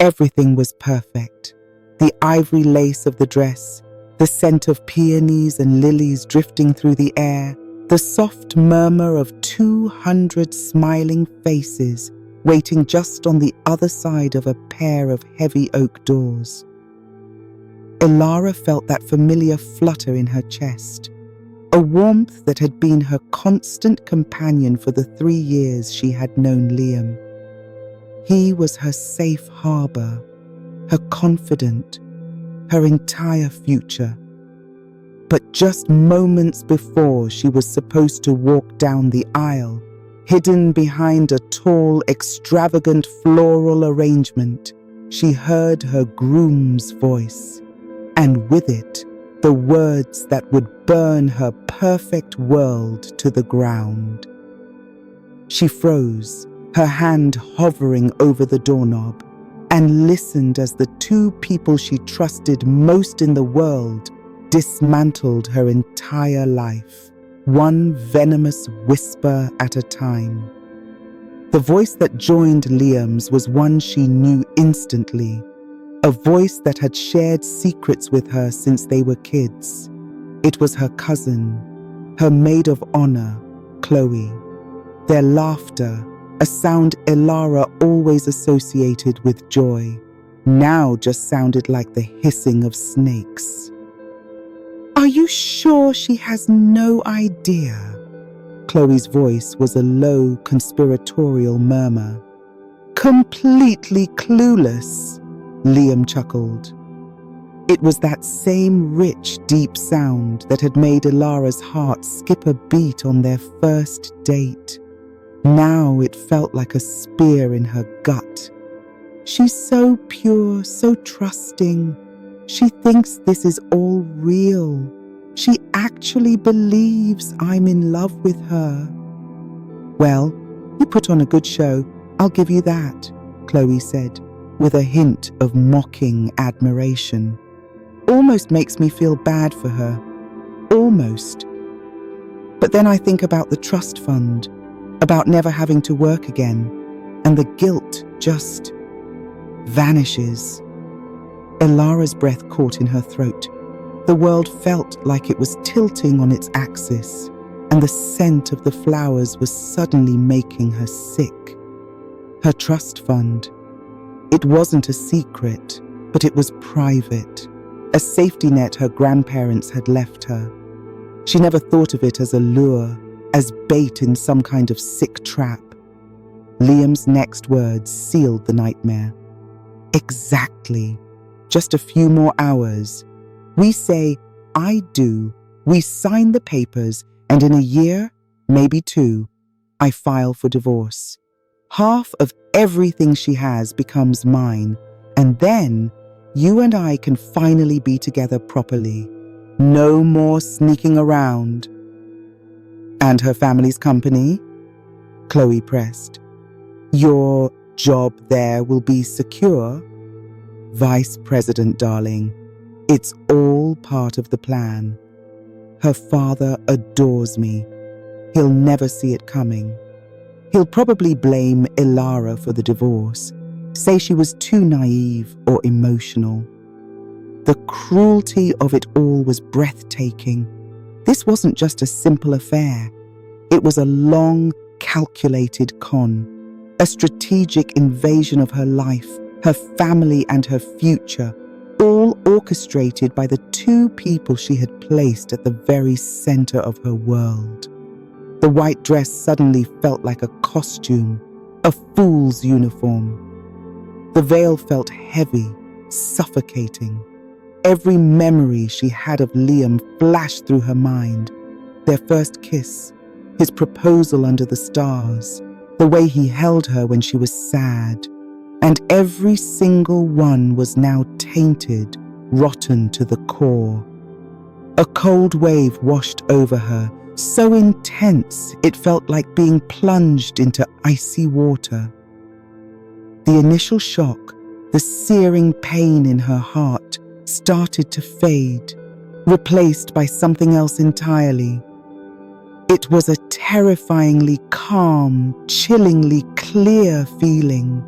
Everything was perfect. The ivory lace of the dress, the scent of peonies and lilies drifting through the air, the soft murmur of 200 smiling faces waiting just on the other side of a pair of heavy oak doors. Elara felt that familiar flutter in her chest, a warmth that had been her constant companion for the 3 years she had known Liam. He was her safe harbor, her confidant, her entire future. But just moments before she was supposed to walk down the aisle, hidden behind a tall, extravagant floral arrangement, she heard her groom's voice, and with it, the words that would burn her perfect world to the ground. She froze, her hand hovering over the doorknob, and listened as the 2 people she trusted most in the world dismantled her entire life, one venomous whisper at a time. The voice that joined Liam's was one she knew instantly, a voice that had shared secrets with her since they were kids. It was her cousin, her maid of honor, Chloe. Their laughter, a sound Elara always associated with joy, now just sounded like the hissing of snakes. "Are you sure she has no idea?" Chloe's voice was a low, conspiratorial murmur. "Completely clueless," Liam chuckled. It was that same rich, deep sound that had made Elara's heart skip a beat on their first date. Now it felt like a spear in her gut. "She's so pure, so trusting. She thinks this is all real. She actually believes I'm in love with her." "Well, you put on a good show, I'll give you that," Chloe said, with a hint of mocking admiration. "Almost makes me feel bad for her. Almost. But then I think about the trust fund, about never having to work again, and the guilt just vanishes." Elara's breath caught in her throat. The world felt like it was tilting on its axis, and the scent of the flowers was suddenly making her sick. Her trust fund. It wasn't a secret, but it was private, a safety net her grandparents had left her. She never thought of it as a lure, as bait in some kind of sick trap. Liam's next words sealed the nightmare. "Exactly. Just a few more hours. We say, 'I do,' we sign the papers, and in a year, maybe 2, I file for divorce. Half of everything she has becomes mine, and then you and I can finally be together properly. No more sneaking around." "And her family's company?" Chloe pressed. "Your job there will be secure?" "Vice President, darling. It's all part of the plan. Her father adores me. He'll never see it coming. He'll probably blame Elara for the divorce, say she was too naive or emotional. The cruelty of it all was breathtaking. This wasn't just a simple affair. It was a long, calculated con, a strategic invasion of her life, her family and her future, all orchestrated by the 2 people she had placed at the very center of her world. The white dress suddenly felt like a costume, a fool's uniform. The veil felt heavy, suffocating. Every memory she had of Liam flashed through her mind. Their first kiss, his proposal under the stars, the way he held her when she was sad. And every single one was now tainted, rotten to the core. A cold wave washed over her, so intense it felt like being plunged into icy water. The initial shock, the searing pain in her heart, started to fade, replaced by something else entirely. It was a terrifyingly calm, chillingly clear feeling.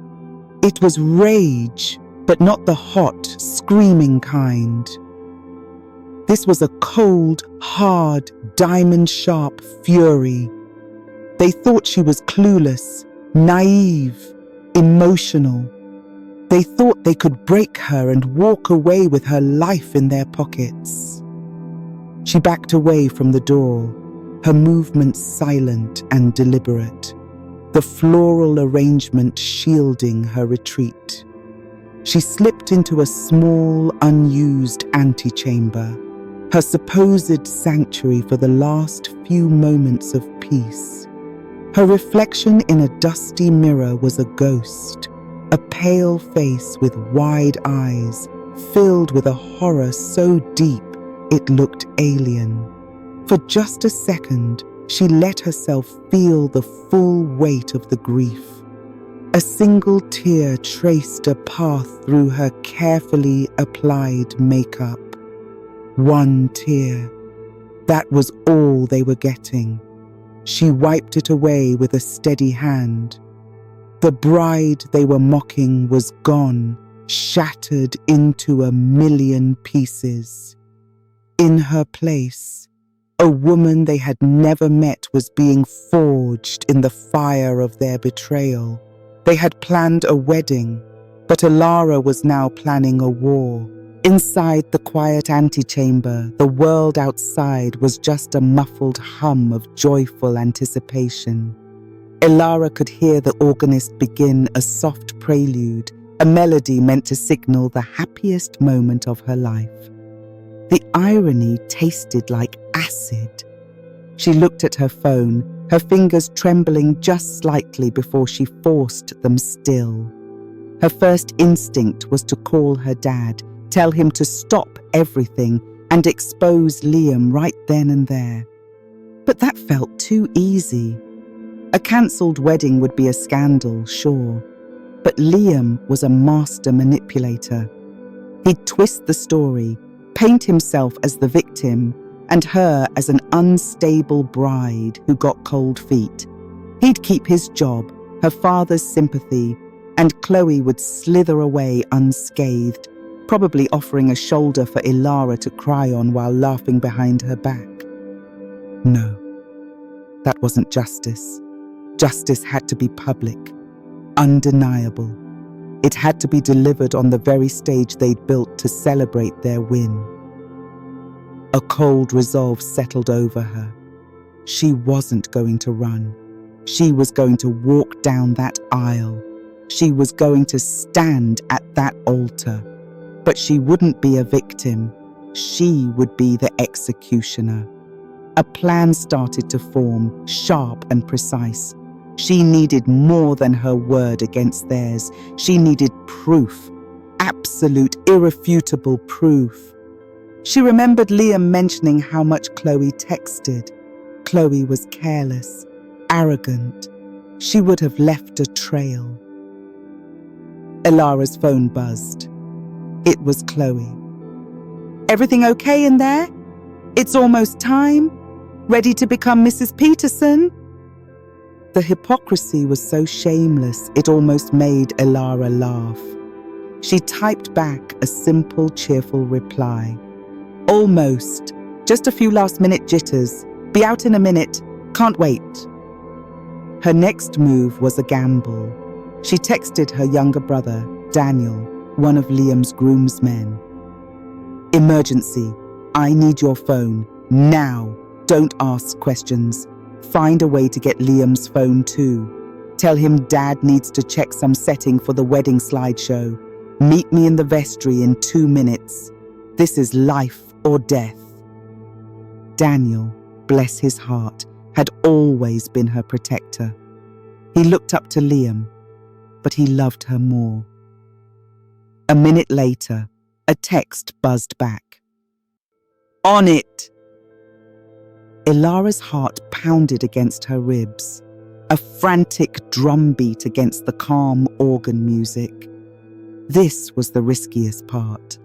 It was rage, but not the hot, screaming kind. This was a cold, hard, diamond-sharp fury. They thought she was clueless, naive, emotional. They thought they could break her and walk away with her life in their pockets. She backed away from the door, her movements silent and deliberate, the floral arrangement shielding her retreat. She slipped into a small, unused antechamber, her supposed sanctuary for the last few moments of peace. Her reflection in a dusty mirror was a ghost, a pale face with wide eyes, filled with a horror so deep it looked alien. For just a second, she let herself feel the full weight of the grief. A single tear traced a path through her carefully applied makeup. One tear. That was all they were getting. She wiped it away with a steady hand. The bride they were mocking was gone, shattered into a million pieces. In her place, a woman they had never met was being forged in the fire of their betrayal. They had planned a wedding, but Alara was now planning a war. Inside the quiet antechamber, the world outside was just a muffled hum of joyful anticipation. Alara could hear the organist begin a soft prelude, a melody meant to signal the happiest moment of her life. The irony tasted like acid. She looked at her phone, her fingers trembling just slightly before she forced them still. Her first instinct was to call her dad, tell him to stop everything and expose Liam right then and there. But that felt too easy. A cancelled wedding would be a scandal, sure, but Liam was a master manipulator. He'd twist the story, paint himself as the victim and her as an unstable bride who got cold feet. He'd keep his job, her father's sympathy, and Chloe would slither away unscathed, probably offering a shoulder for Alara to cry on while laughing behind her back. No, that wasn't justice. Justice had to be public, undeniable. It had to be delivered on the very stage they'd built to celebrate their win. A cold resolve settled over her. She wasn't going to run. She was going to walk down that aisle. She was going to stand at that altar. But she wouldn't be a victim. She would be the executioner. A plan started to form, sharp and precise. She needed more than her word against theirs. She needed proof, absolute, irrefutable proof. She remembered Liam mentioning how much Chloe texted. Chloe was careless, arrogant. She would have left a trail. Alara's phone buzzed. It was Chloe. "Everything okay in there? It's almost time. Ready to become Mrs. Peterson?" The hypocrisy was so shameless it almost made Alara laugh. She typed back a simple, cheerful reply. "Almost. Just a few last-minute jitters. Be out in a minute. Can't wait." Her next move was a gamble. She texted her younger brother, Daniel, one of Liam's groomsmen. "Emergency. I need your phone. Now. Don't ask questions. Find a way to get Liam's phone too. Tell him Dad needs to check some setting for the wedding slideshow. Meet me in the vestry in 2 minutes. This is life or death." Daniel, bless his heart, had always been her protector. He looked up to Liam, but he loved her more. A minute later, a text buzzed back. "On it!" Alara's heart pounded against her ribs, a frantic drumbeat against the calm organ music. This was the riskiest part.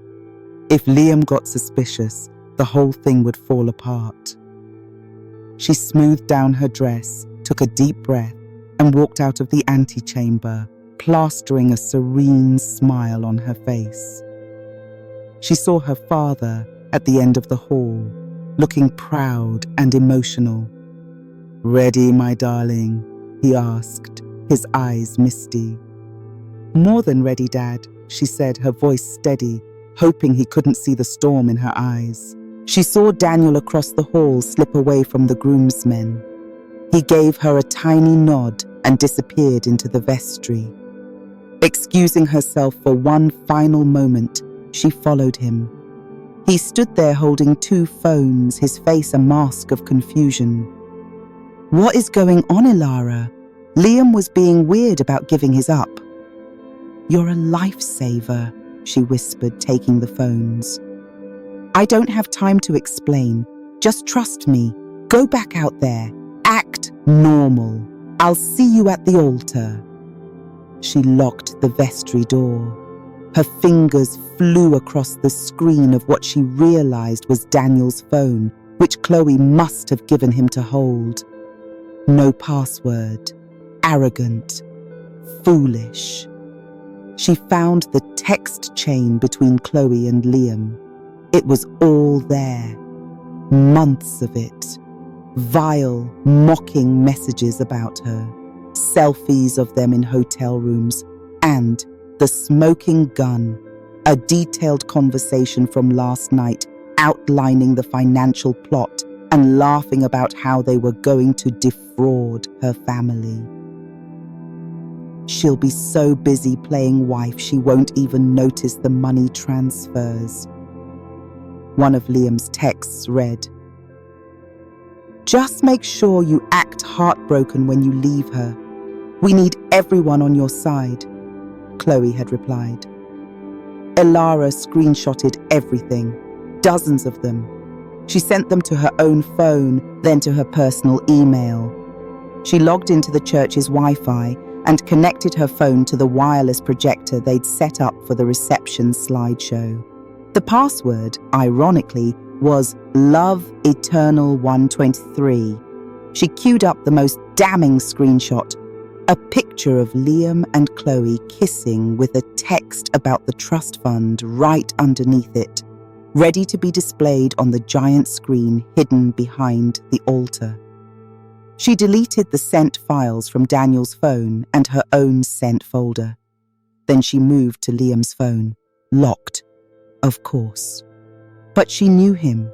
If Liam got suspicious, the whole thing would fall apart. She smoothed down her dress, took a deep breath, and walked out of the antechamber, plastering a serene smile on her face. She saw her father at the end of the hall, looking proud and emotional. "Ready, my darling?" he asked, his eyes misty. "More than ready, Dad," she said, her voice steady, hoping he couldn't see the storm in her eyes. She saw Daniel across the hall slip away from the groomsmen. He gave her a tiny nod and disappeared into the vestry. Excusing herself for one final moment, she followed him. He stood there holding 2 phones, his face a mask of confusion. "What is going on, Ilara?" Liam was being weird about giving his up. "You're a lifesaver," she whispered, taking the phones. "I don't have time to explain. Just trust me. Go back out there. Act normal. I'll see you at the altar." She locked the vestry door. Her fingers flew across the screen of what she realized was Daniel's phone, which Chloe must have given him to hold. No password. Arrogant. Foolish. She found the text chain between Chloe and Liam. It was all there. Months of it. Vile, mocking messages about her. Selfies of them in hotel rooms. And the smoking gun. A detailed conversation from last night outlining the financial plot and laughing about how they were going to defraud her family. She'll be so busy playing wife she won't even notice the money transfers. One of Liam's texts read, "Just make sure you act heartbroken when you leave her. We need everyone on your side," Chloe had replied. Ilara screenshotted everything, dozens of them. She sent them to her own phone, then to her personal email. She logged into the church's Wi-Fi and connected her phone to the wireless projector they'd set up for the reception slideshow. The password, ironically, was Love Eternal 123. She queued up the most damning screenshot, a picture of Liam and Chloe kissing with a text about the trust fund right underneath it, ready to be displayed on the giant screen hidden behind the altar. She deleted the sent files from Daniel's phone and her own sent folder. Then she moved to Liam's phone, locked, of course. But she knew him.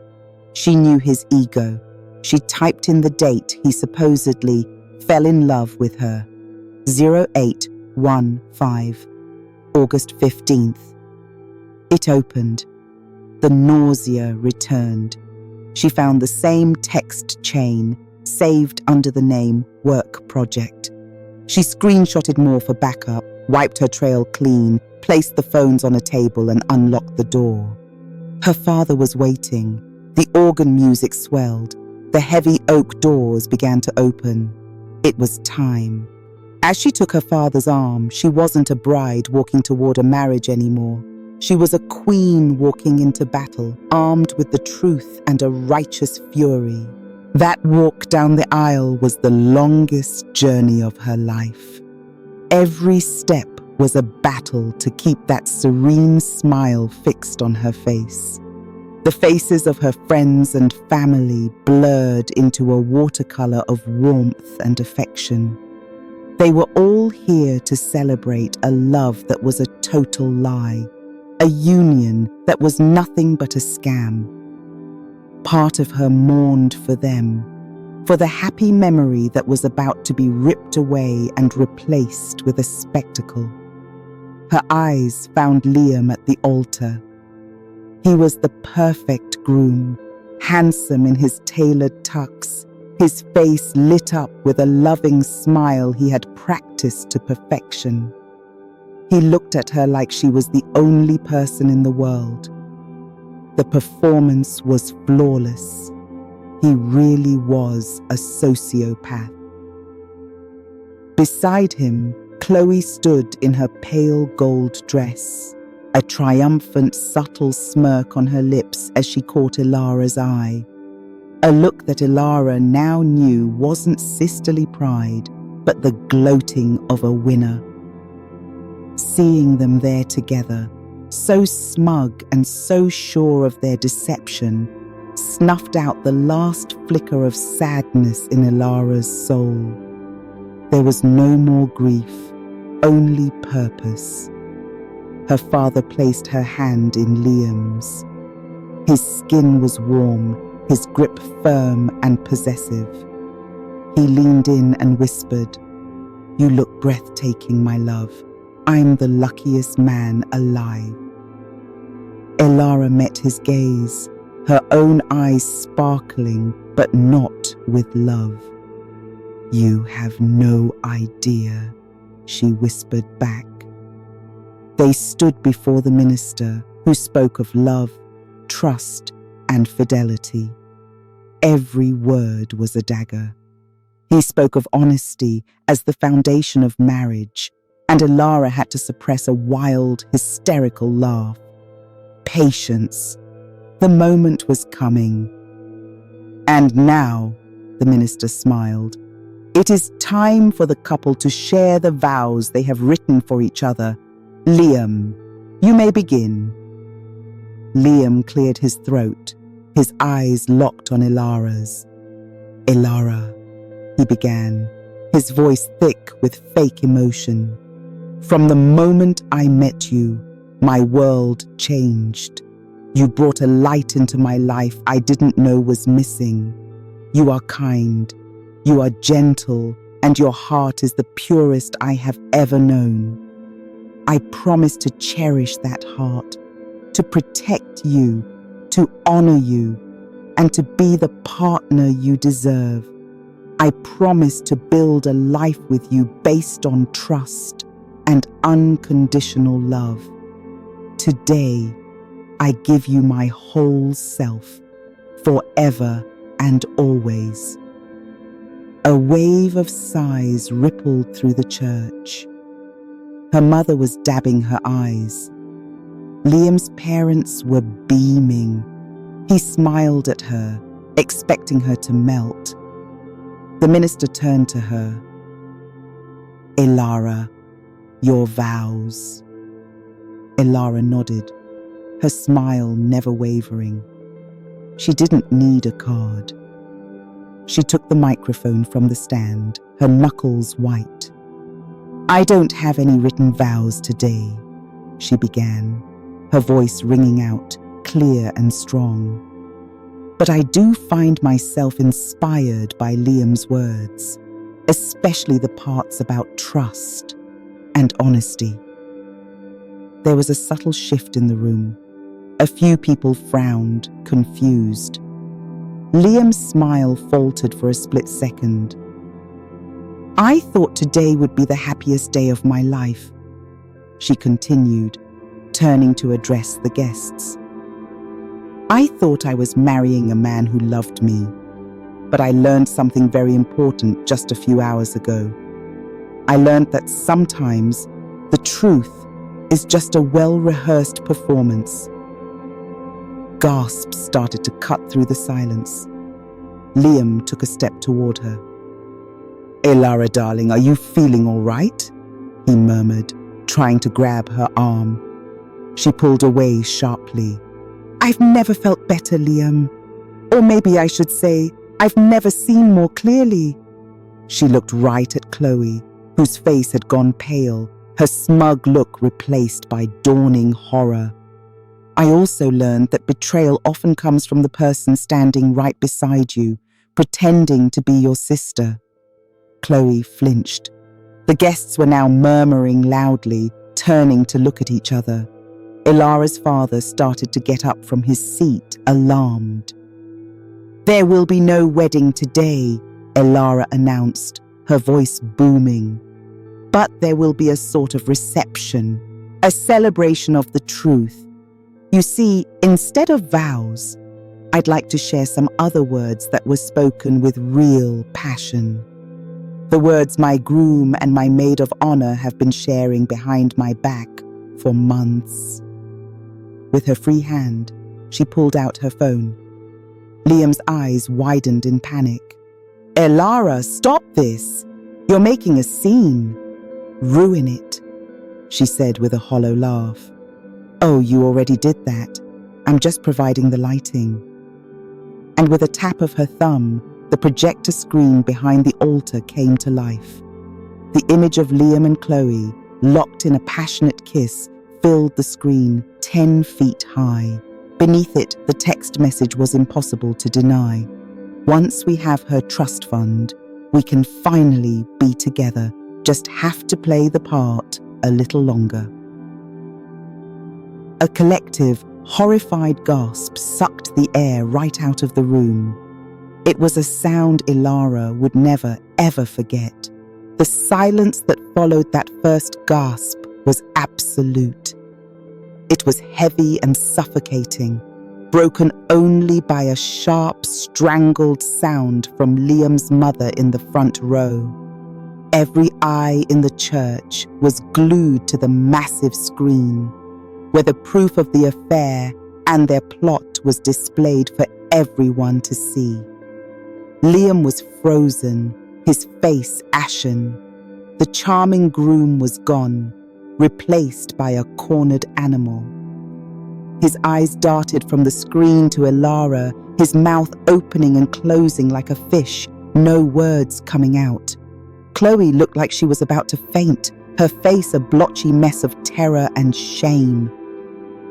She knew his ego. She typed in the date he supposedly fell in love with her. 0815, August 15th. It opened. The nausea returned. She found the same text chain, saved under the name Work Project. She screenshotted more for backup, wiped her trail clean, placed the phones on a table and unlocked the door. Her father was waiting. The organ music swelled. The heavy oak doors began to open. It was time. As she took her father's arm, she wasn't a bride walking toward a marriage anymore. She was a queen walking into battle, armed with the truth and a righteous fury. That walk down the aisle was the longest journey of her life. Every step was a battle to keep that serene smile fixed on her face. The faces of her friends and family blurred into a watercolor of warmth and affection. They were all here to celebrate a love that was a total lie, a union that was nothing but a scam. Part of her mourned for them, for the happy memory that was about to be ripped away and replaced with a spectacle. Her eyes found Liam at the altar. He was the perfect groom, handsome in his tailored tux, his face lit up with a loving smile he had practiced to perfection. He looked at her like she was the only person in the world. The performance was flawless. He really was a sociopath. Beside him, Chloe stood in her pale gold dress, a triumphant, subtle smirk on her lips as she caught Ilara's eye. A look that Ilara now knew wasn't sisterly pride, but the gloating of a winner. seeing them there together, so smug and so sure of their deception, snuffed out the last flicker of sadness in Elara's soul. There was no more grief, only purpose. Her father placed her hand in Liam's. His skin was warm, his grip firm and possessive. He leaned in and whispered, "You look breathtaking, my love. I'm the luckiest man alive." Elara met his gaze, her own eyes sparkling, but not with love. "You have no idea," she whispered back. They stood before the minister, who spoke of love, trust, and fidelity. Every word was a dagger. He spoke of honesty as the foundation of marriage, and Elara had to suppress a wild, hysterical laugh. Patience. The moment was coming. "And now," the minister smiled, "it is time for the couple to share the vows they have written for each other. Liam, you may begin." Liam cleared his throat, his eyes locked on Elara's. "Elara," he began, his voice thick with fake emotion. "From the moment I met you, my world changed. You brought a light into my life I didn't know was missing. You are kind, you are gentle, and your heart is the purest I have ever known. I promise to cherish that heart, to protect you, to honor you, and to be the partner you deserve. I promise to build a life with you based on trust and unconditional love. Today, I give you my whole self, forever and always." A wave of sighs rippled through the church. Her mother was dabbing her eyes. Liam's parents were beaming. He smiled at her, expecting her to melt. The minister turned to her. "Elara, your vows." Elara nodded, her smile never wavering. She didn't need a card. She took the microphone from the stand, her knuckles white. "I don't have any written vows today," she began, her voice ringing out, clear and strong. "But I do find myself inspired by Liam's words, especially the parts about trust and honesty." There was a subtle shift in the room. A few people frowned, confused. Liam's smile faltered for a split second. "I thought today would be the happiest day of my life," she continued, turning to address the guests. "I thought I was marrying a man who loved me, but I learned something very important just a few hours ago. I learned that sometimes the truth is just a well-rehearsed performance." Gasps started to cut through the silence. Liam took a step toward her. "Elara, darling, are you feeling all right?" he murmured, trying to grab her arm. She pulled away sharply. "I've never felt better, Liam. Or maybe I should say, I've never seen more clearly." She looked right at Chloe, whose face had gone pale, her smug look replaced by dawning horror. "I also learned that betrayal often comes from the person standing right beside you, pretending to be your sister." Chloe flinched. The guests were now murmuring loudly, turning to look at each other. Elara's father started to get up from his seat, alarmed. "There will be no wedding today," Elara announced, her voice booming. "But there will be a sort of reception, a celebration of the truth. You see, instead of vows, I'd like to share some other words that were spoken with real passion. The words my groom and my maid of honor have been sharing behind my back for months." With her free hand, she pulled out her phone. Liam's eyes widened in panic. "Elara, stop this! You're making a scene. Ruin it." she said with a hollow laugh. "Oh, you already did that. I'm just providing the lighting." And with a tap of her thumb, the projector screen behind the altar came to life. The image of Liam and Chloe, locked in a passionate kiss, filled the screen 10 feet high. Beneath it, the text message was impossible to deny. "Once we have her trust fund, we can finally be together. Just have to play the part a little longer." A collective, horrified gasp sucked the air right out of the room. It was a sound Ilara would never, ever forget. The silence that followed that first gasp was absolute. It was heavy and suffocating, broken only by a sharp, strangled sound from Liam's mother in the front row. Every eye in the church was glued to the massive screen, where the proof of the affair and their plot was displayed for everyone to see. Liam was frozen, his face ashen. The charming groom was gone, replaced by a cornered animal. His eyes darted from the screen to Ilara, his mouth opening and closing like a fish, no words coming out. Chloe looked like she was about to faint, her face a blotchy mess of terror and shame.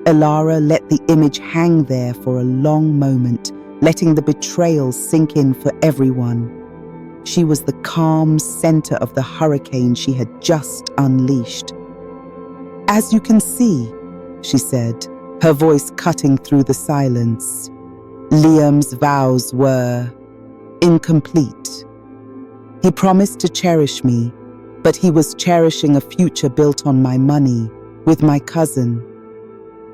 Ilara let the image hang there for a long moment, letting the betrayal sink in for everyone. She was the calm center of the hurricane she had just unleashed. "As you can see," she said, her voice cutting through the silence, "Liam's vows were incomplete. He promised to cherish me, but he was cherishing a future built on my money, with my cousin.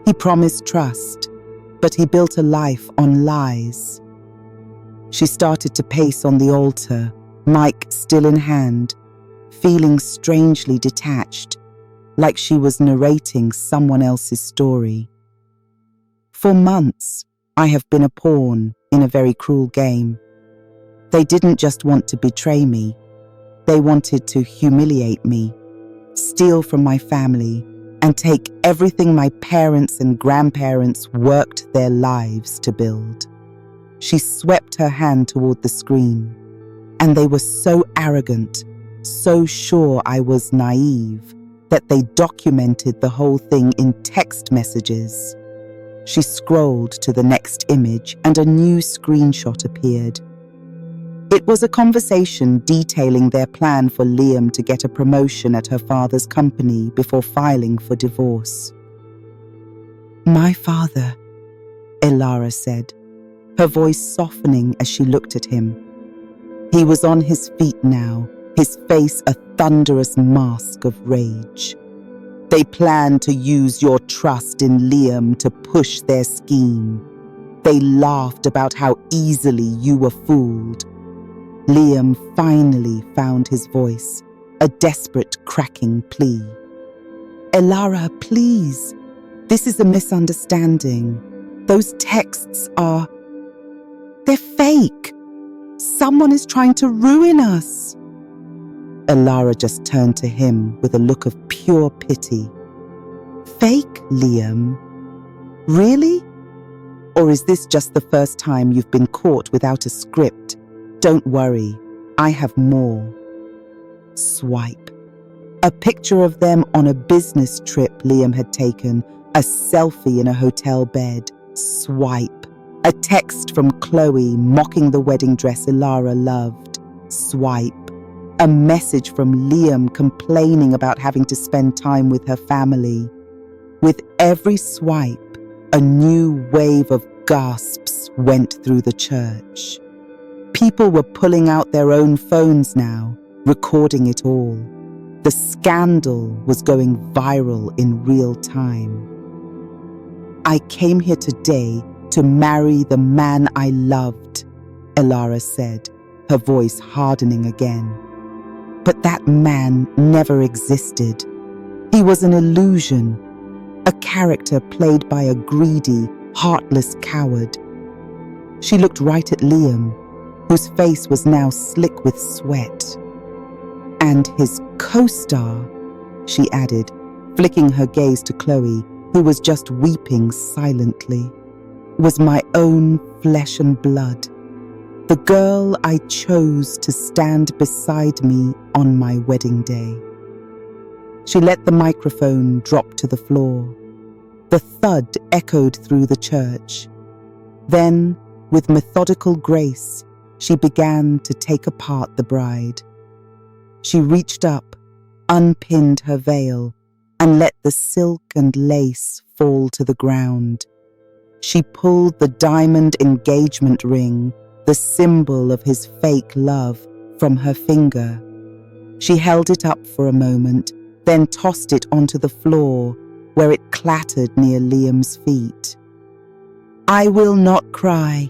He promised trust, but he built a life on lies." She started to pace on the altar, mic still in hand, feeling strangely detached, like she was narrating someone else's story. "For months, I have been a pawn in a very cruel game. They didn't just want to betray me. They wanted to humiliate me, steal from my family, and take everything my parents and grandparents worked their lives to build." She swept her hand toward the screen. "And they were so arrogant, so sure I was naive, that they documented the whole thing in text messages." She scrolled to the next image and a new screenshot appeared. It was a conversation detailing their plan for Liam to get a promotion at her father's company before filing for divorce. "My father," Ilara said, her voice softening as she looked at him. He was on his feet now, his face a thunderous mask of rage. "They planned to use your trust in Liam to push their scheme. They laughed about how easily you were fooled." Liam finally found his voice, a desperate cracking plea. "Ilara, please. This is a misunderstanding. Those texts are... they're fake. Someone is trying to ruin us." Ilara just turned to him with a look of pure pity. "Fake, Liam? Really? Or is this just the first time you've been caught without a script? Don't worry, I have more." Swipe. A picture of them on a business trip Liam had taken, a selfie in a hotel bed. Swipe. A text from Chloe mocking the wedding dress Ilara loved. Swipe. A message from Liam complaining about having to spend time with her family. With every swipe, a new wave of gasps went through the church. People were pulling out their own phones now, recording it all. The scandal was going viral in real time. "I came here today to marry the man I loved," Ilara said, her voice hardening again. "But that man never existed. He was an illusion, a character played by a greedy, heartless coward." She looked right at Liam, whose face was now slick with sweat. "And his co-star," she added, flicking her gaze to Chloe, who was just weeping silently. Was my own flesh and blood, the girl I chose to stand beside me on my wedding day. She let the microphone drop to the floor. The thud echoed through the church. Then, with methodical grace, she began to take apart the bride. She reached up, unpinned her veil, and let the silk and lace fall to the ground. She pulled the diamond engagement ring, the symbol of his fake love, from her finger. She held it up for a moment, then tossed it onto the floor, where it clattered near Liam's feet. "I will not cry,"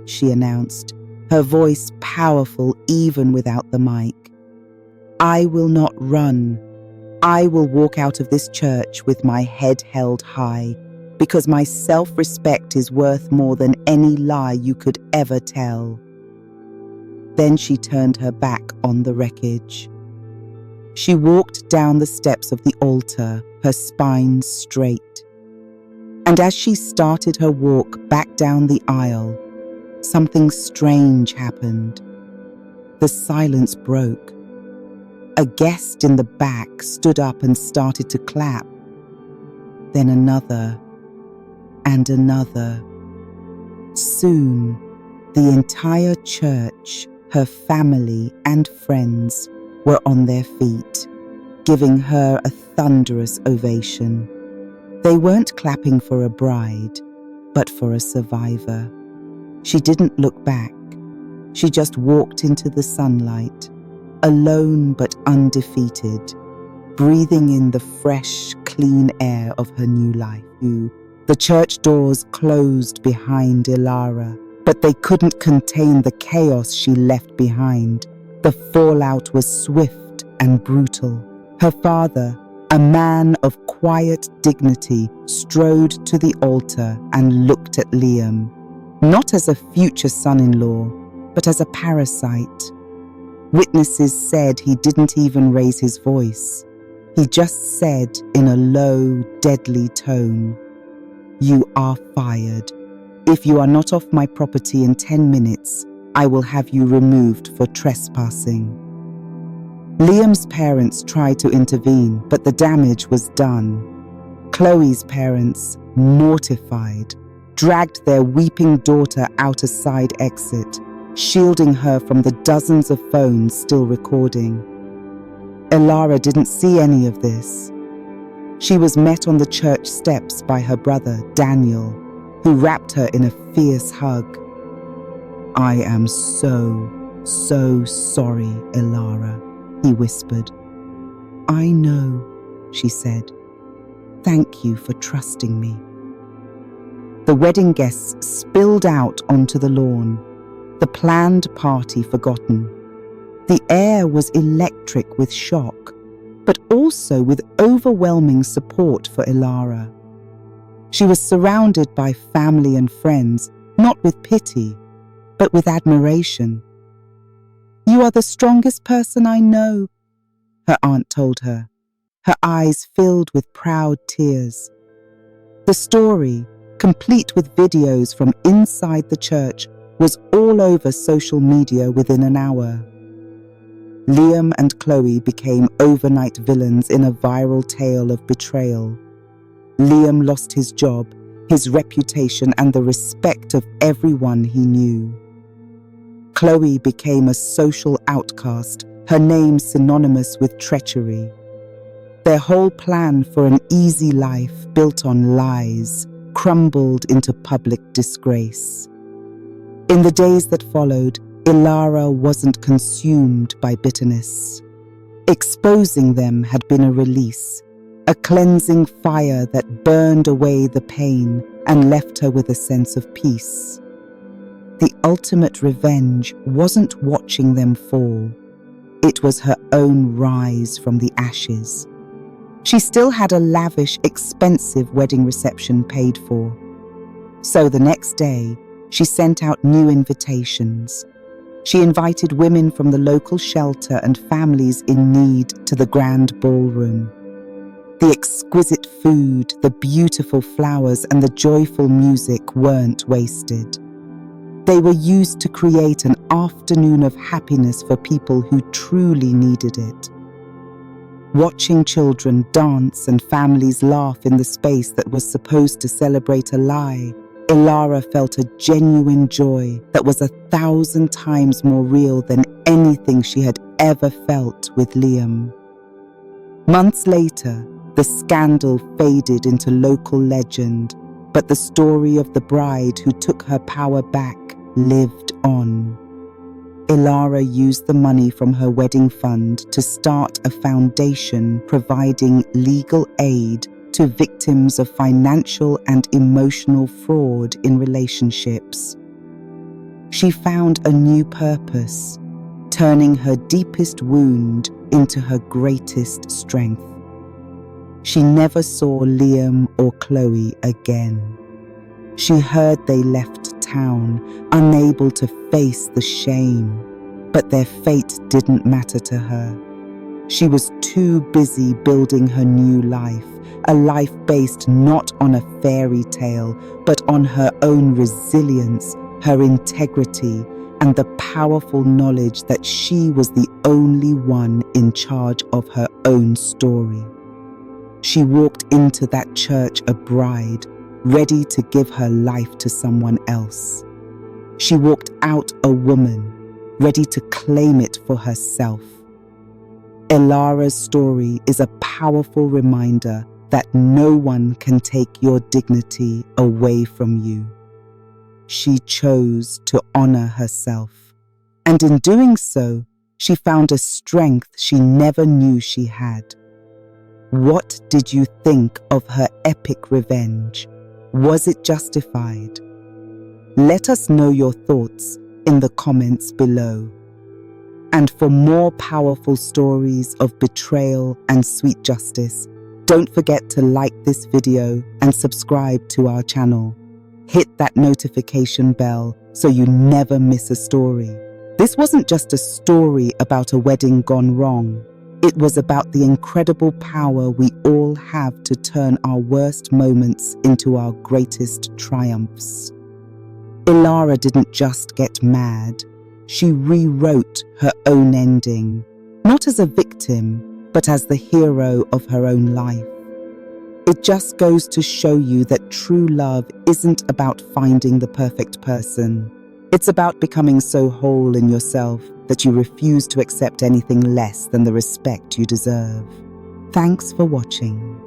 she announced, her voice powerful even without the mic. "I will not run. I will walk out of this church with my head held high, because my self-respect is worth more than any lie you could ever tell." Then she turned her back on the wreckage. She walked down the steps of the altar, her spine straight. And as she started her walk back down the aisle, something strange happened. The silence broke. A guest in the back stood up and started to clap. Then another, and another. Soon, the entire church, her family and friends, were on their feet, giving her a thunderous ovation. They weren't clapping for a bride, but for a survivor. She didn't look back. She just walked into the sunlight, alone but undefeated, breathing in the fresh, clean air of her new life. The church doors closed behind Ilara, but they couldn't contain the chaos she left behind. The fallout was swift and brutal. Her father, a man of quiet dignity, strode to the altar and looked at Liam, not as a future son-in-law, but as a parasite. Witnesses said he didn't even raise his voice. He just said in a low, deadly tone, "You are fired. If you are not off my property in 10 minutes, I will have you removed for trespassing." Liam's parents tried to intervene, but the damage was done. Chloe's parents, mortified, dragged their weeping daughter out a side exit, shielding her from the dozens of phones still recording. Ilara didn't see any of this. She was met on the church steps by her brother, Daniel, who wrapped her in a fierce hug. "I am so sorry, Ilara," he whispered. "I know," she said. "Thank you for trusting me." The wedding guests spilled out onto the lawn, the planned party forgotten. The air was electric with shock, but also with overwhelming support for Ilara. She was surrounded by family and friends, not with pity, but with admiration. "You are the strongest person I know," her aunt told her, her eyes filled with proud tears. The story, complete with videos from inside the church, was all over social media within an hour. Liam and Chloe became overnight villains in a viral tale of betrayal. Liam lost his job, his reputation, and the respect of everyone he knew. Chloe became a social outcast, her name synonymous with treachery. Their whole plan for an easy life built on lies crumbled into public disgrace. In the days that followed, Ilara wasn't consumed by bitterness. Exposing them had been a release, a cleansing fire that burned away the pain and left her with a sense of peace. The ultimate revenge wasn't watching them fall. It was her own rise from the ashes. She still had a lavish, expensive wedding reception paid for. So the next day, she sent out new invitations. She invited women from the local shelter and families in need to the grand ballroom. The exquisite food, the beautiful flowers, and the joyful music weren't wasted. They were used to create an afternoon of happiness for people who truly needed it. Watching children dance and families laugh in the space that was supposed to celebrate a lie, Ilara felt a genuine joy that was 1,000 times more real than anything she had ever felt with Liam. Months later, the scandal faded into local legend, but the story of the bride who took her power back lived on. Ilara used the money from her wedding fund to start a foundation providing legal aid to victims of financial and emotional fraud in relationships. She found a new purpose, turning her deepest wound into her greatest strength. She never saw Liam or Chloe again. She heard they left town, unable to face the shame, but their fate didn't matter to her. She was too busy building her new life, a life based not on a fairy tale, but on her own resilience, her integrity, and the powerful knowledge that she was the only one in charge of her own story. She walked into that church a bride, ready to give her life to someone else. She walked out a woman, ready to claim it for herself. Ilara's story is a powerful reminder that no one can take your dignity away from you. She chose to honor herself, and in doing so, she found a strength she never knew she had. What did you think of her epic revenge? Was it justified? Let us know your thoughts in the comments below. And for more powerful stories of betrayal and sweet justice, don't forget to like this video and subscribe to our channel. Hit that notification bell so you never miss a story. This wasn't just a story about a wedding gone wrong. It was about the incredible power we all have to turn our worst moments into our greatest triumphs. Ilara didn't just get mad. She rewrote her own ending, not as a victim, but as the hero of her own life. It just goes to show you that true love isn't about finding the perfect person. It's about becoming so whole in yourself that you refuse to accept anything less than the respect you deserve. Thanks for watching.